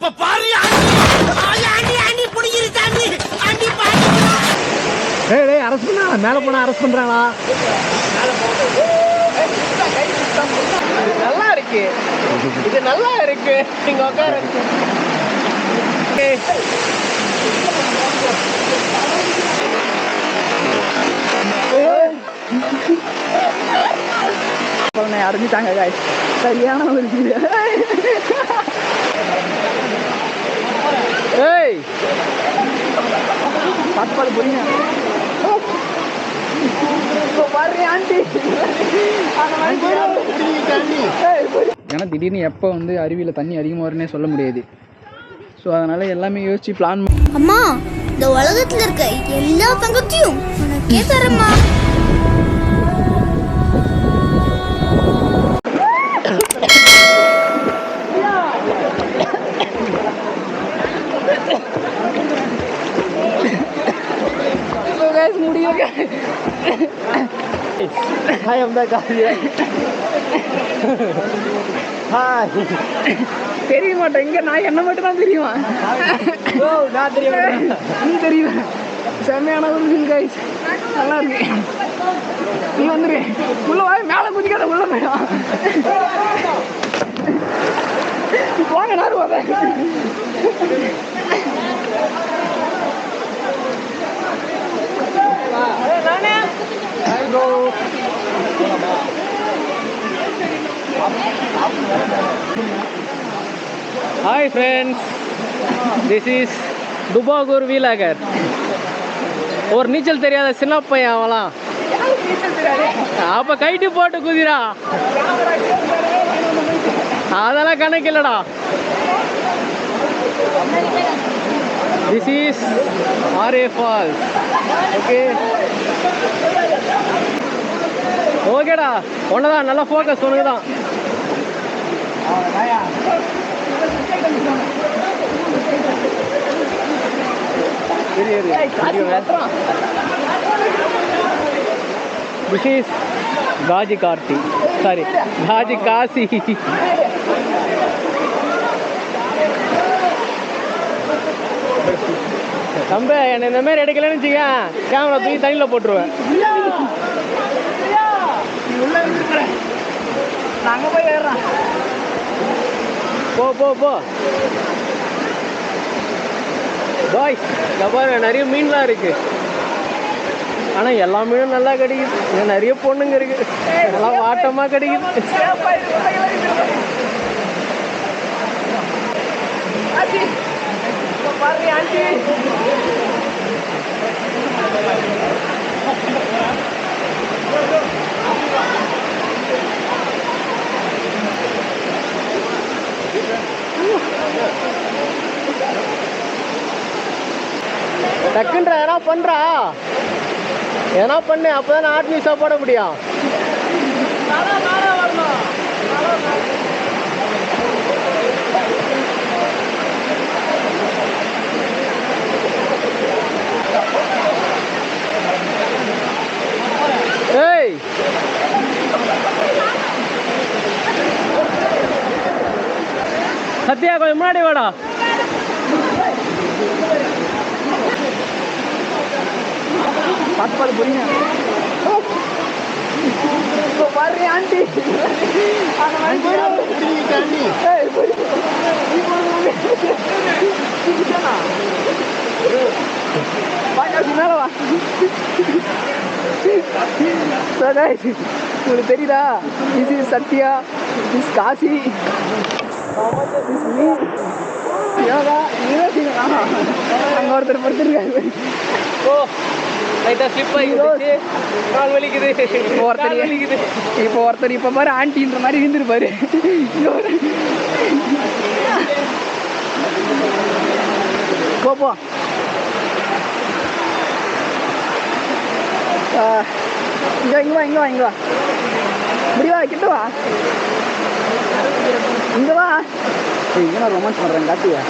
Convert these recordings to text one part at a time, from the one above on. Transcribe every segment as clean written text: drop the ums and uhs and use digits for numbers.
இப்ப பாரு aunty புடிங்கிருச்சு aunty பாரு. டேய் அரெஸ்ட் பண்ணா மேலே போனால் அரெஸ்ட் பண்ணுறாங்களா? நல்லா இருக்கு, இது நல்லா இருக்கு. நீங்க உட்கார அடைஞ்சிட்டாங்க சரியான ஒரு ஏய் பார்த்து புரியுங்க. ஏன்னா திடீர்னு எப்போ வந்து அருவியில் தண்ணி அதிகமாக வரும்னே சொல்ல முடியாது. ஸோ அதனால் எல்லாமே யோசிச்சு பிளான் அம்மா, இந்த உலகத்தில் இருக்க எல்லா தங்கத்தையும் உனக்கே தரம்மா. முடியல. Hi, I'm back. Hi. தெரிய மாட்டேன் இங்க நான் என்ன மட்டும் தான் தெரியுமா? நான் தெரியும், நீ தெரியும். செம்மையான ஒரு ஃபீல் கைஸ், நல்லா இருக்கு. நீ வந்துரு உள்ள வா, மேலே குதிக்காத உள்ள போயிடும். வாங்க நாரு வாங்க. ஹாய் ஃப்ரெண்ட்ஸ், திஸ் இஸ் துபாகூர் வீலாகர். ஒரு நீச்சல் தெரியாத சின்ன பையன் அவலாம். அப்ப கைட்டு போட்டு குதிரா, அதெல்லாம் கணக்கு இல்லடா. திஸ் இஸ் ஆர்ஏ ஃபால்ஸ். ஓகே ஓகேடா, ஒன்னதான் நல்லா ஃபோக்கஸ் உனக்குதான். This is Kaji Karthi, sorry Kaji Kasi. தம்பி என்ன இந்த மாதிரி எடுக்கலன்னு வச்சுக்க, கேமரா தூக்கி தண்ணியில் போட்டுருவேன். நாங்கள் போய் ஏறுறோம். போ போ போ பாய். பாரு நிறைய மீன்லாம் இருக்கு, ஆனால் எல்லா மீனும் நல்லா கிடைக்குது. இங்கே நிறைய பொண்ணுங்க இருக்கு, எல்லாம் வாட்டமாக கிடைக்குது. டக்குன்ற எதனா பண்றா, எதனா பண்ணு, அப்பதான் ஆட் நியூஸா போட முடியும். ஏய் சத்யா, கொஞ்சம் முன்னாடி வாடா. பார்த்து புரியுங்க. பாரு ஆண்டி, மேல வா. உங்களுக்கு தெரியுதா? This is Sathya, this Kasi, Yoga. அங்க ஒருத்தர் படுத்துருக்காரு. ஓ லைட்டாக ஸ்லிப் ஆகிடுச்சு, கால் வலிக்குது. இப்போ ஒருத்தர் இப்போ பாரு ஆண்டின்ற மாதிரி இருந்துருப்பாரு. போப்போ இங்கே வா, இங்கே வா, இங்கே வா, இப்படி வா, கிட்ட வா, இங்கே வா. இங்கே நான் ரொமான்ஸ் பண்ணுறேன், காட்டுவா.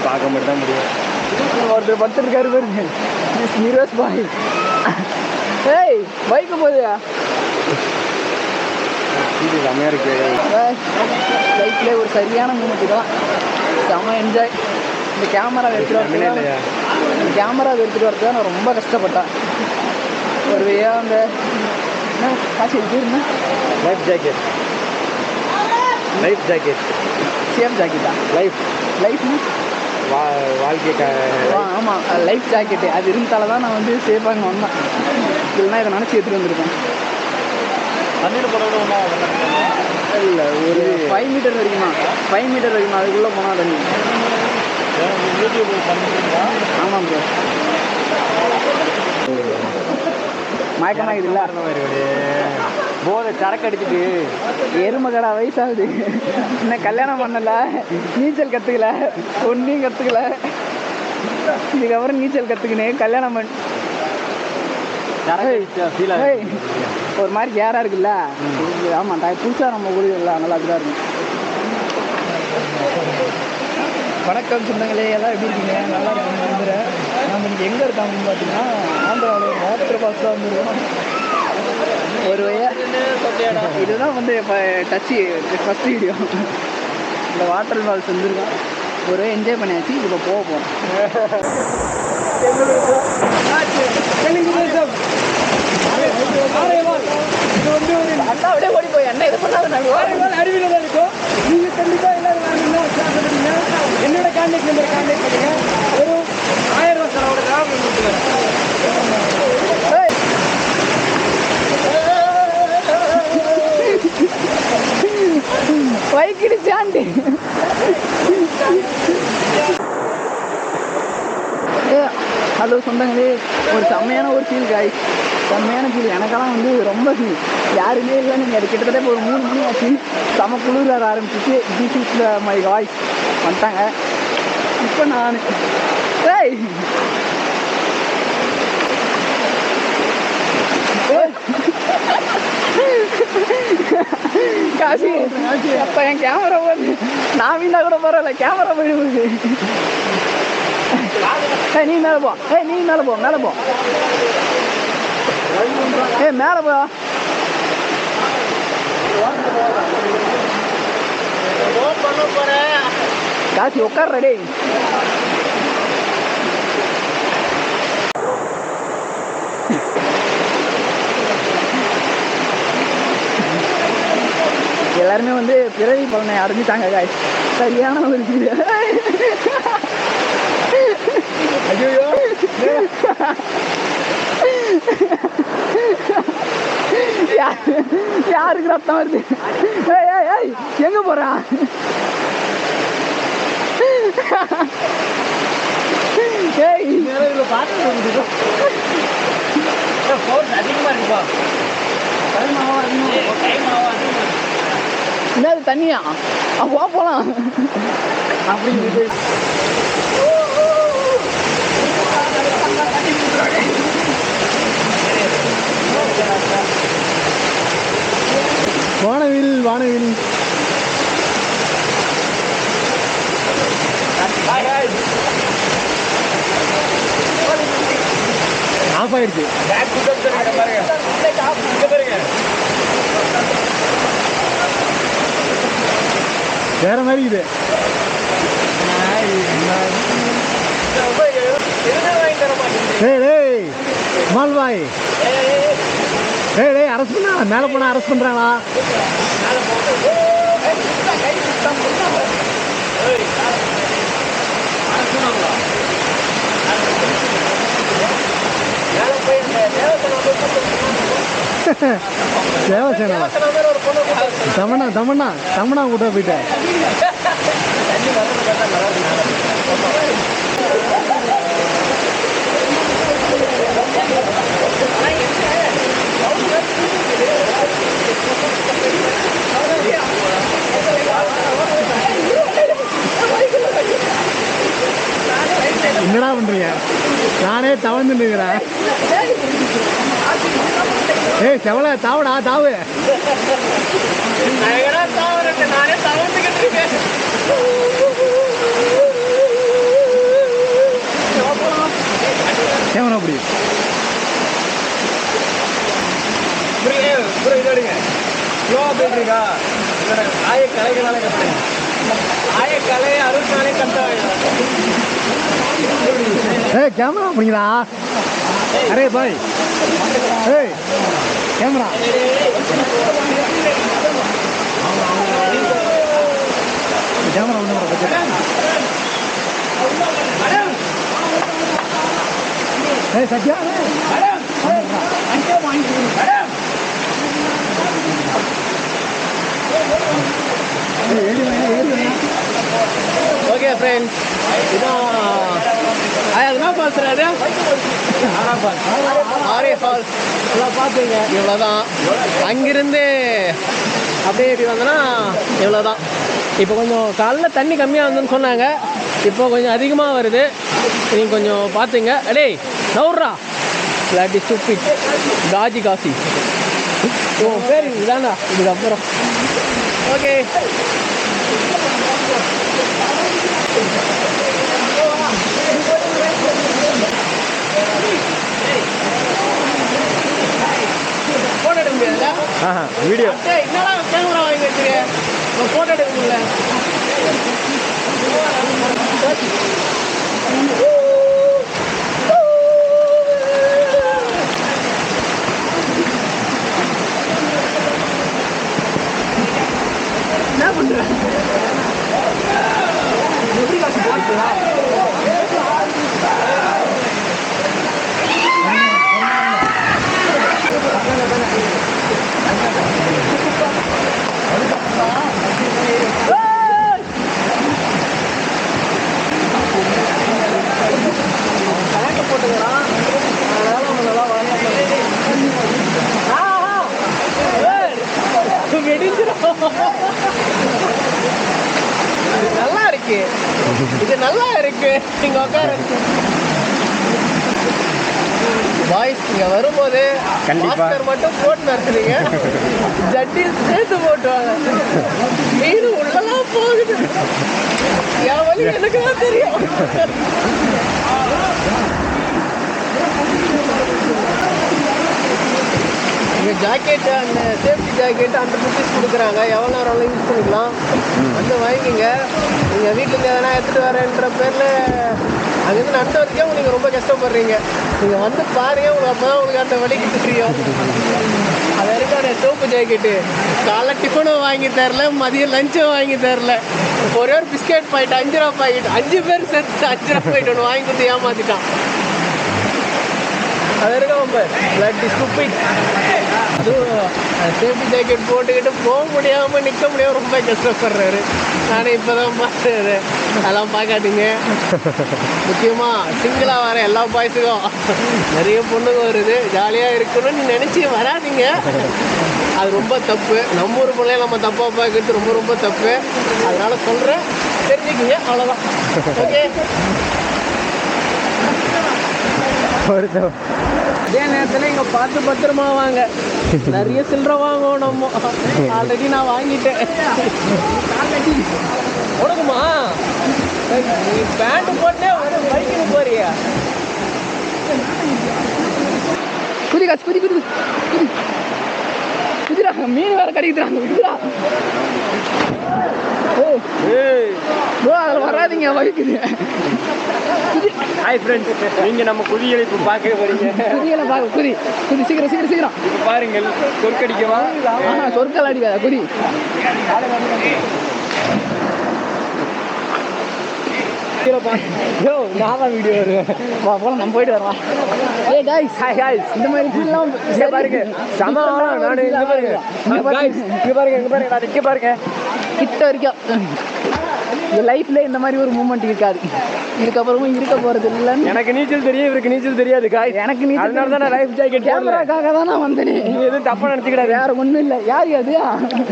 பார்க்க மட்டும் தான் முடியும். ஒருத்தர் படுத்துருக்காரு பாருங்க. ஹீரோஸ் பாய். ஏய் பைக்கு போகுதுயா. செம்மையாக இருக்கு. லைஃப்லேயே ஒரு சரியான மூமெண்ட் தான். செம்ம என்ஜாய். இந்த கேமரா எடுத்துகிட்டு வரது இந்த கேமரா எடுத்துகிட்டு வரது நான் ரொம்ப கஷ்டப்பட்டேன். ஒரு வழியா அந்த என்ன காசு எடுத்துருந்தேன். Life jacket. Life jacket. Safe ஜாக்கெட்டா? லைஃப்னு வாழ்க்கை. ஆமாம் லைஃப் ஜாக்கெட்டு அது இருந்தால தான் நான் வந்து சேஃபாக இங்கே வந்தேன். இல்லைன்னா இதை நினச்சி எடுத்துகிட்டு வந்திருக்கேன். இல்லை ஒரு 5 மீட்டர் வரைக்குமா 5 மீட்டர் வரைக்குமா அதுக்குள்ளே போனால் தண்ணி. ஆமாம் ப்ரோ. மயக்கமாகுது இல்லை போதை சரக்கு அடிச்சுட்டு எருமை கடை வயசாகுது. இன்னும் கல்யாணம் பண்ணல, நீச்சல் கற்றுக்கல, ஒன்றையும் கற்றுக்கல. இதுக்கப்புறம் நீச்சல் கற்றுக்கினேன் கல்யாணம் பண்ணி ஒரு மாதிரி கேராக இருக்குல்ல. ஆமாம் புதுசாக நம்ம குடிக்கல நல்லா அப்படிதான் இருக்கும். வணக்கம் சொந்தங்களே, எல்லாம் எப்படி இருக்கீங்க? நல்லா இருக்குங்க. வந்துடுறேன். நம்ம இன்றைக்கி எங்கே இருக்கோம் அப்படின்னு பார்த்தீங்கன்னா ஆந்திராவில் வாட்டர் ஃபால்ஸ் தான் வந்துருக்கோம். ஒரு இதுதான் வந்து இப்போ டச்சு ஃபஸ்ட் வீடியோ. இந்த வாட்டர் ஃபால்ஸ் வந்துருக்கோம். ஒரு என்ஜாய் பண்ணியாச்சு. இப்போ போக போகிறோம். இது வந்து ஒரு அண்ணா அப்படியே ஓடி போய் அண்ணா இதை பண்ணாத அறிவியல் தான் இருக்கும். நீங்கள் கண்டிப்பாக எல்லாரும் என்னோட கான்டாக்ட் நம்பர் கான்டாக்ட் பண்ணுங்க. ஒரு 1000 ரூபா செலவோட கிராமம் கொடுத்துக்கிறேன். வைக்கிடுச்சாண்டி. ஹலோ சொந்தங்களே, ஒரு செம்மையான ஒரு ஃபீல் காய். செம்மையான ஃபீல். எனக்கெல்லாம் வந்து ரொம்ப ஃபீல். யாருமே இல்லை. நீங்கள் அது கிட்டத்தட்ட இப்போ ஒரு 3 மணி ஆச்சு. செம குளிர் வர ஆரம்பிச்சிச்சு. திஸ் இஸ் மை வாய்ஸ் வந்துட்டாங்க. இப்போ நான் காசி அப்போ என் கேமரா போகுது. நான் வீணா கூட பரவாயில்ல, கேமரா போயிடுது. நீ மேலே போ. நீ மேலே போ. மேலே போ. மேலே போ. காசி உட்கார்ற டே. எல்லாருமே வந்து பிறவி பலனை அடைஞ்சிட்டாங்க காய். சரியான ஒரு இது. ஐயோ யாருக்கு ரத்தம் வருது? எங்க போறான்? என்னது தண்ணியா? அப்போ போலாம் அப்படின்னு வானவில் ஆஃப் ஆயிடுச்சு. வேற மாதிரி இது. மால்வாய் அரசு பண்ணா மேலே போனால் அரசு பண்ணுறாங்களா? தேவசேனா தமனா கூட போயிட்டேன். என்னடா பண்றீங்க? நானே தவழ்ந்துருக்கிறேன். ஏய் செவல தாவுடா தாவு. நானே தவழ்ந்துக்கிட்டு இருக்கேன். கேமரா அப்படி இதோடுங்க ஸ்லோவாக போயிட்டுருக்கா ஆய கலைகளால கட்டுறேன் ஆய கலையை 60 நாளே கட்ட ஏய் கேமரா அப்படிங்களா அரே பாய் ஏய் கேமரா கேமரா ஒன்று ஏய் சத்யா ஓகே ஃப்ரெண்ட்ஸ் இதான் அதுனா பார்த்துறாரு ஆரே ஃபால்ஸ் எல்லாம் பார்த்துங்க இவ்வளோதான் அங்கிருந்து அப்படியே இப்படி வந்தோன்னா இவ்வளோதான் இப்போ கொஞ்சம் காலைல தண்ணி கம்மியாக வந்துன்னு சொன்னாங்க இப்போ கொஞ்சம் அதிகமாக வருது நீங்கள் கொஞ்சம் பார்த்துங்க அடே நவுட்ரா இல்லாட்டி ஸ்டூபிட் காஜி காசி பேர் இதுதான்டா இதுக்கப்புறம் ஓகே ஃபோட்டோ எடுக்க முடியாதுல்ல வீடியோ என்னடா கேமரா வாங்கி வச்சுருக்கேன் ஃபோட்டோ எடுக்க முடியல என்ன பண்ற எப்படி காசு போட்டுடா கணக்கு போட்டுக்கிறான் அதனால அவங்க நல்லா வெடிஞ்சிடும் நல்லா இருக்கு இது நல்லா இருக்கு நீங்க உட்கார பாய்ஸ் இங்க வரும்போது மாஸ்டர் மட்டும் போட்டு நடத்துறீங்க ஜட்டில் சேர்த்து போட்டுவாங்க மீன் உள்ளலாம் போகுது என் வழி எனக்கு தான் தெரியும் இங்கே ஜாக்கெட் அந்த சேஃப்டி ஜாக்கெட் 100 rupees கொடுக்குறாங்க எவ்வளோ நேரம் யூஸ் பண்ணிக்கலாம் வந்து வாங்கிங்க நீங்கள் வீட்டுக்கு எதனா எடுத்துகிட்டு வரேன்ற பேரில் அங்கேருந்து நடந்து வரைக்கும் நீங்கள் ரொம்ப கஷ்டப்படுறீங்க நீங்கள் வந்து பாருங்க உங்களுக்கு அப்போ தான் உங்களுக்கு அந்த வலிக்கிட்டு தெரியும் அது வரைக்கும் அந்த சோப்பு ஜாக்கெட்டு காலைல டிஃபனும் வாங்கி தரல மதியம் லஞ்சும் வாங்கி தரல ஒரே ஒரு பிஸ்கெட் பாக்கெட் 5 ரூபா பாக்கெட் 5 பேர் சேர்த்து 5 ரூபா பாக்கெட் ஒன்று வாங்கி கொடுத்து ஏமாற்றிட்டான் அது வரைக்கும் ரொம்ப பிளட் ஸ்டூபிட் அதுவும் சேஃப்டி ஜாக்கெட் போட்டுக்கிட்டு போக முடியாமல் நிற்க முடியாமல் ரொம்ப கஷ்டப்படுறாரு நானே இப்போ தான் பார்த்துறது அதெல்லாம் பார்க்காதீங்க முக்கியமாக சிங்கிளாக வர எல்லா பாய்ஸுக்கும் நிறைய பொண்ணுங்க வருது ஜாலியாக இருக்கணும்னு நினச்சி வராதிங்க அது ரொம்ப தப்பு நம்ம ஊர் பிள்ளைய நம்ம தப்பாக பார்க்கறது ரொம்ப ரொம்ப தப்பு அதனால் சொல்கிறேன் தெரிஞ்சுக்கிங்க அவ்வளோதான் ஓகே அதே நேரத்தில் இங்கே பார்த்து பத்திரமா வாங்க நிறைய சில்லற வாங்குவோம் நம்ம ஆல்ரெடி நான் வாங்கிட்டேன் உனக்குமா நீ பேண்ட் போட்டே ஒரு பைக்கு போறியா குதி காசு குதி குதி குதி குதிரா மீன் வேற கடிக்கிறாங்க குதிரா ப்ரோ அதில் வராதிங்க வலிக்குது ஹாய் ஃப்ரெண்ட்ஸ் நீங்கள் நம்ம குதிகளை இப்போ பார்க்க போறீங்க குதிகளை பார்க்க குதி குதி சீக்கிரம் சீக்கிரம் சீக்கிரம் இப்போ பாருங்கள் சொற்கடிக்கவா சொற்கள் அடிக்காத குதி யோ நான் தான் வீடியோ வருவேன் வா போலாம் நம்ம போயிட்டு வரலாம் ஏ காய்ஸ் ஹாய் காய்ஸ் இந்த மாதிரி ஃபுல்லாம் பாருங்க சம நான் இங்கே பாருங்க இங்கே பாருங்க இங்கே பாருங்க நான் இங்கே பாருங்க கிட்ட வரைக்கும் என் லைஃப்ல இந்த மாதிரி ஒரு மூமெண்ட் இருக்காது இதுக்கப்புறமும் இருக்க போறது இல்லைன்னு எனக்கு நீச்சல் தெரியும் இவருக்கு நீச்சல் தெரியாது காய் எனக்கு நீச்சல் அதனால தான் நான் லைஃப் ஜாக்கெட் கேமராக்காக தான் நான் வந்தேன் நீ எதுவும் தப்பா நினச்சிக்கிடாது வேற ஒன்றும் இல்லை யார் அது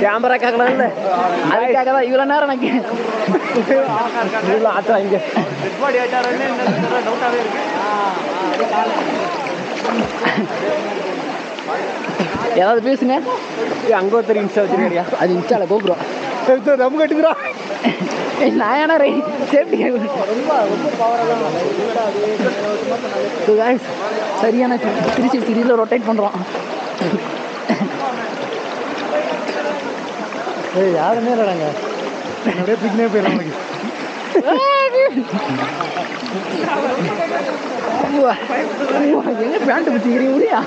கேமராக்காக இல்லை அதுக்காக தான் இவ்வளோ நேரம் எனக்கு ஆச்சா இங்கே டவுட்டாகவே இருக்கு ஏதாவது பேசுங்க அங்கே ஒருத்தர் இன்ஸ்டா வச்சிருக்கியா அது இன்ஸ்டால கோபுரம் நம்ம கட்டுக்கிறா நான் ஏன்னா சேஃப்டி ரொம்ப ரொம்ப பவரெல்லாம் ஸோ கைஸ் சரியான திருச்சி சிட்டியில் ரொட்டேட் பண்ணுறோம். யாருமே இல்லைடாங்க, அப்படியே பிக்னே போயிடும். எங்க பேண்ட் வச்சுக்கிறீங்க முடியா?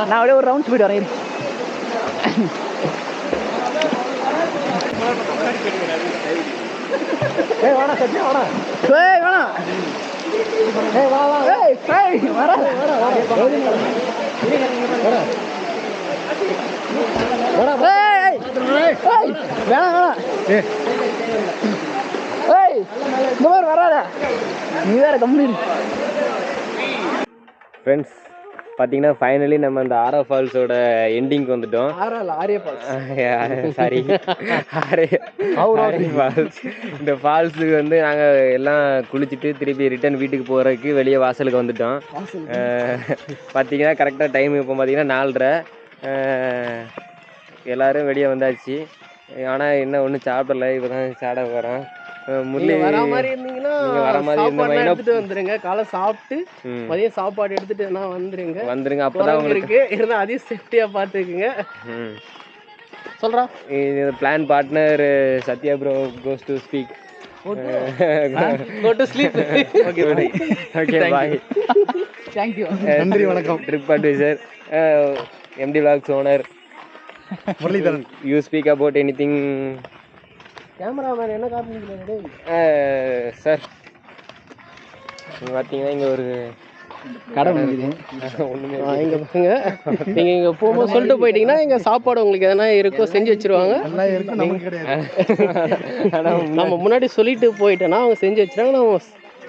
நான் அப்படியே ஒரு ரவுண்ட்ஸ் போயிட்டு வரேன். வேணா சத்தியம் வேணா, வேணாம் வராத, நீ வேற கம்மி. ஃப்ரெண்ட்ஸ் பார்த்தீங்கன்னா ஃபைனலி நம்ம அந்த ஆரா ஃபால்ஸோட எண்டிங்க்கு வந்துட்டோம். Sorry falls. இந்த ஃபால்ஸுக்கு வந்து நாங்கள் எல்லாம் குளிச்சுட்டு திருப்பி ரிட்டர்ன் வீட்டுக்கு போகிறதுக்கு வெளியே வாசலுக்கு வந்துட்டோம். பார்த்தீங்கன்னா கரெக்டாக டைம் இப்போ பார்த்தீங்கன்னா 4:30. எல்லோரும் வெளியே வந்தாச்சு. ஆனால் என்ன ஒன்றும் சாப்பிடல, இப்போ தான் சாப்பிட போகிறோம். முரளி வர மாதிரி இருந்தீங்கன்னா எடுத்துட்டு வந்துருங்க. காலை சாப்பிட்டு மதியம் சாப்பாடு எடுத்துட்டு வந்துருங்க. அப்பதான் உங்களுக்கு இருந்தா அதையும் சேஃப்டியா பாத்துக்குங்க. சொல்றேன், plan partner Sathya bro goes to speak. go to sleep. Okay bye. Okay bye. Thank you. நன்றி, வணக்கம். Trip advisor, MD Vlogs owner Muralidharan. You speak about anything? Cameraman என்ன காரணம் சார், நீங்கள் பார்த்தீங்கன்னா இங்கே ஒரு கடை ஒன்றுமே இங்கே பாருங்க. நீங்கள் இங்கே போகும்போது சொல்லிட்டு போயிட்டீங்கன்னா இங்கே சாப்பாடு உங்களுக்கு எதனா இருக்கோ செஞ்சு வச்சுருவாங்க. நம்ம முன்னாடி சொல்லிட்டு போயிட்டோன்னா அவங்க செஞ்சு வச்சுருவாங்க. நம்ம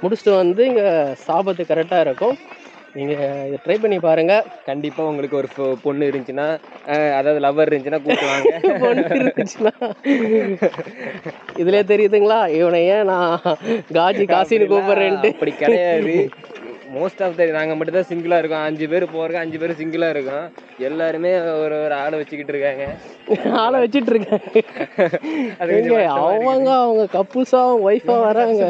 முடிச்சுட்டு வந்து இங்கே சாப்பிட்றது கரெக்டாக இருக்கும். நீங்கள் இதை ட்ரை பண்ணி பாருங்கள். கண்டிப்பாக உங்களுக்கு ஒரு பொண்ணு இருந்துச்சுன்னா, அதாவது லவ்வர் இருந்துச்சுன்னா கூப்பிடுவாங்க. பொண்ணு இருந்துச்சுன்னா இதுலேயே தெரியுதுங்களா இவனை ஏன் நான் காசின்னு கூப்பிட்றேன்ட்டு. அப்படி கிடையாது. மோஸ்ட் ஆஃப் த நாங்கள் மட்டும் தான் சிங்கிளாக இருக்கோம். 5 பேர் போகிறோம், 5 பேர் சிங்கிளாக இருக்கோம். எல்லாருமே ஒரு ஆளை வச்சுக்கிட்டு இருக்காங்க. ஆளை வச்சுட்டு இருக்காங்க. அவங்க கப்புஸா ஒய்ஃபா வராங்க.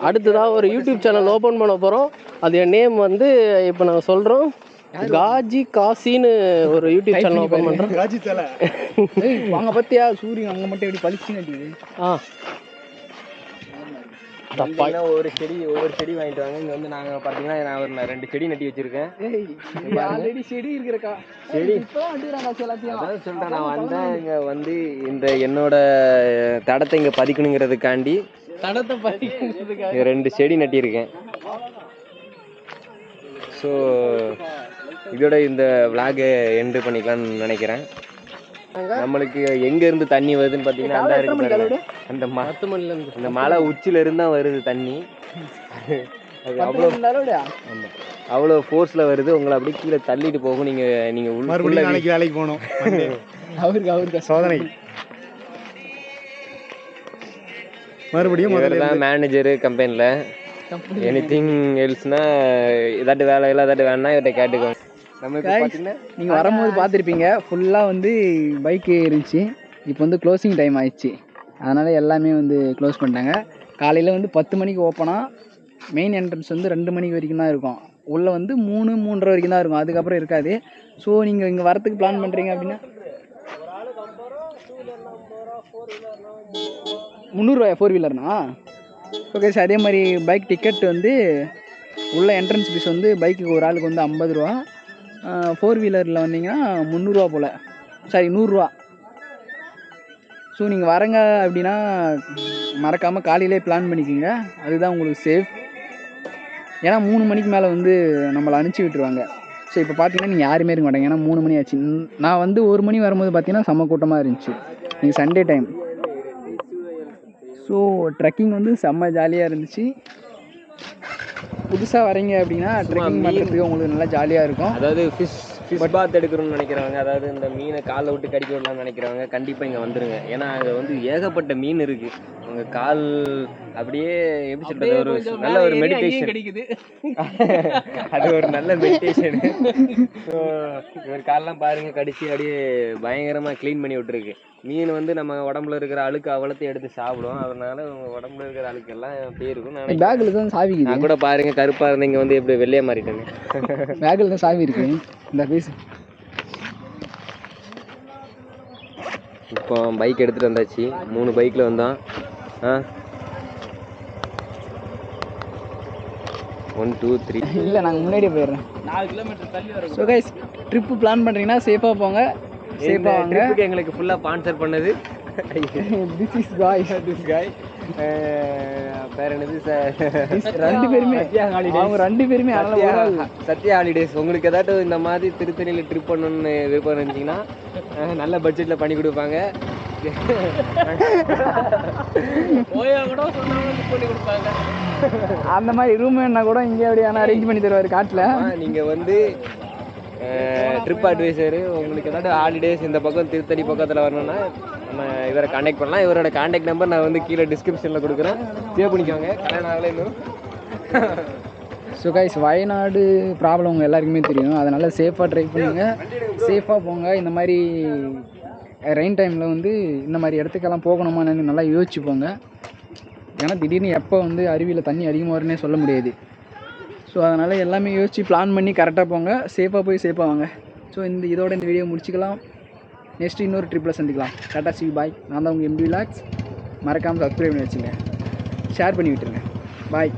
அடுத்ததாக ஒரு யூடியூப் சேனல் ஓப்பன் பண்ண போகிறோம். அது என் நேம் வந்து இப்போ நாங்கள் சொல்கிறோம், காசின்னு ஒரு யூடியூப் சேனல் ஓப்பன் பண்ணுறோம். காஜி தலை வாங்க பத்தியா சூரியன் அங்கே மட்டும் எப்படி பளிச்சு நட்டிது. ஒவ்வொரு செடி வாங்கிட்டு வாங்க. இங்கே வந்து நாங்கள் பார்த்தீங்கன்னா நான் ஒரு 2 செடி நட்டி வச்சுருக்கேன். ஆல்ரெடி செடி இருக்கிறக்கா செடி அதாவது சொல்கிறேன். நான் வந்தேன் இங்கே வந்து இந்த என்னோட தடத்தை இங்கே பதிக்கணுங்கிறதுக்காண்டி 2 செடி நட்டியிருக்கேன். ஸோ இதோட இந்த விளாகை எண்டு பண்ணிக்கலாம்னு நினைக்கிறேன். நம்மளுக்கு எங்கேருந்து தண்ணி வருதுன்னு பார்த்தீங்கன்னா அந்த மலை உச்சியிலேருந்து தான் வருது தண்ணி. அது அவ்வளோ ஃபோர்ஸில் வருது. உங்களை அப்படியே கீழே தள்ளிட்டு போகும். நீங்கள் உள்ள நாளைக்கு வேலைக்கு போகணும். அவருக்கு சோதனை. மறுபடியும் தான் மேனேஜரு கம்பெனியில். எனிதிங் எல்ஸ்னா ஏதாட்டு வேலையெல்லாம் ஏதாட்டு வேணும்னா இவர்கிட்ட கேட்டுக்கோங்க. நீங்கள் வரும்போது பார்த்துருப்பீங்க ஃபுல்லாக வந்து பைக்கு இருந்துச்சு. இப்போ வந்து க்ளோசிங் டைம் ஆயிடுச்சு. அதனால் எல்லாமே வந்து க்ளோஸ் பண்ணிட்டாங்க. காலையில் வந்து 10 மணிக்கு ஓப்பனாக மெயின் என்ட்ரன்ஸ் வந்து 2 மணிக்கு வரைக்கும் தான் இருக்கும். உள்ளே வந்து 3-3:30 வரைக்கும் தான் இருக்கும். அதுக்கப்புறம் இருக்காது. ஸோ நீங்கள் இங்கே வரத்துக்கு பிளான் பண்ணுறீங்க அப்படின்னா 300 4 வீலர்னா ஓகே சார். அதே மாதிரி பைக் டிக்கெட் வந்து உள்ள என்ட்ரன்ஸ் ஃபீஸ் வந்து பைக்குக்கு ஒரு ஆளுக்கு வந்து 50 ரூபா. 4 வீலரில் வந்தீங்கன்னா 300 ரூபா போல், சாரி 100 ரூபா. ஸோ நீங்கள் வரங்க அப்படின்னா மறக்காமல் காலையிலே பிளான் பண்ணிக்கோங்க. அதுதான் உங்களுக்கு சேஃப். ஏன்னா 3 மணிக்கு மேலே வந்து நம்மளை அனுப்பிச்சி விட்டுருவாங்க. ஸோ இப்போ பார்த்தீங்கன்னா நீங்கள் யாருமே இருக்க மாட்டாங்க. ஏன்னா 3 மணி ஆச்சு. நான் வந்து 1 மணி வரும்போது பார்த்தீங்கன்னா செம்ம கூட்டமாக இருந்துச்சு. நீங்கள் சண்டே டைம். ஸோ ட்ரெக்கிங் வந்து செம்ம ஜாலியாக இருந்துச்சு. புதுசாக வரீங்க அப்படின்னா ட்ரெக்கிங் பண்ணுறதுக்கு உங்களுக்கு நல்லா ஜாலியாக இருக்கும். அதாவது ஃபிஷ் பாத் எடுக்கணும்னு நினைக்கிறவங்க, அதாவது இந்த மீனை காலை விட்டு கடிக்க விடலாம்னு நினைக்கிறவங்க கண்டிப்பாக இங்கே வந்துருங்க. ஏன்னா அங்கே வந்து ஏகப்பட்ட மீன் இருக்குது. உங்கள் கால் அப்படியே எப்படி சொல்கிறது, ஒரு நல்ல ஒரு மெடிடேஷன் கிடைக்குது. அது ஒரு நல்ல மெடிடேஷன். ஒரு காலெலாம் பாருங்கள் கடிச்சு அப்படியே பயங்கரமாக க்ளீன் பண்ணி விட்டுருக்கு. மீன் வந்து நம்ம உடம்புல இருக்கிற அழுக்கு அவ்வளோத்தையும் எடுத்து சாப்பிடும். அதனால உடம்புல இருக்கிற அழுக்கெல்லாம் அப்படியே இருக்கும். பேக்கில் தான் சாவி இருக்குது. நான் கூட பாருங்க கருப்பாக இருந்தீங்க வந்து எப்படி வெள்ளையாக மாறிட்டேங்க. பேக்கில் தான் சாவி இருக்கு. இந்த பீஸ் இப்போ பைக் எடுத்துகிட்டு வந்தாச்சு. 3 பைக்கில் வந்தோம். 1 2 3 இல்லை, நாங்கள் முன்னாடியே போயிடுறோம். 4 கிலோமீட்டர் தள்ளி வர. ஸோ கைஸ், ட்ரிப்பு பிளான் பண்ணுறீங்கன்னா சேஃபாக போங்க. சேஃபாக வாங்க. ட்ரிப்புக்கு எங்களுக்கு ஃபுல்லாக ஸ்பான்சர் பண்ணது திஸ் இஸ் காய். பேர் என்னது 2 பேருமே அவங்க 2 பேருமே சத்யா ஹாலிடேஸ். உங்களுக்கு ஏதாட்டும் இந்த மாதிரி திருத்தணியில் ட்ரிப் பண்ணணும்னு விருப்பம் இருந்துச்சிங்கன்னா நல்ல பட்ஜெட்டில் பண்ணி கொடுப்பாங்க. கூட பண்ணி கொடுப்பாங்க. அந்த மாதிரி ரூம் வேணா கூட இங்கே அப்படியான அரேஞ்ச் பண்ணி தருவார் காட்டில். நீங்கள் வந்து ட்ரிப் அட்வைசரு, உங்களுக்கு ஏதாவது ஹாலிடேஸ் இந்த பக்கம் திருத்தணி பக்கத்தில் வரணும்னா நம்ம இவரை கான்டாக்ட் பண்ணலாம். இவரோட கான்டாக்ட் நம்பர் நான் வந்து கீழே டிஸ்கிரிப்ஷனில் கொடுக்குறேன், சேவ் பண்ணிக்கோங்க. கல்யாணம் ஆகலை இன்னும். ஸோ கைஸ், வயநாடு ப்ராப்ளம் உங்கள் எல்லாருக்குமே தெரியும். அதனால் சேஃபாக ட்ரை பண்ணுங்க, சேஃபாக போங்க. இந்த மாதிரி ரெயின் டைமில் வந்து இந்த மாதிரி இடத்துக்கெல்லாம் போகணுமான்னு நல்லா யோசிச்சு போங்க. ஏன்னா திடீர்னு எப்போ வந்து அருவியில் தண்ணி அதிகமாக வரும்னே சொல்ல முடியாது. ஸோ அதனால் எல்லாமே யோசித்து பிளான் பண்ணி கரெக்டாக போங்க. சேஃபாக போய் சேஃபாக வாங்க. ஸோ இதோட இந்த வீடியோ முடிச்சுக்கலாம். நெக்ஸ்ட்டு இன்னொரு ட்ரிப்பில் சந்திக்கலாம். டாடா சி பாய். நான் தான் உங்கள் MD Vlogs. மறக்காமல் சப்ஸ்கிரைப் பண்ணி வச்சுங்க, ஷேர் பண்ணி விட்டுருங்க. பாய்.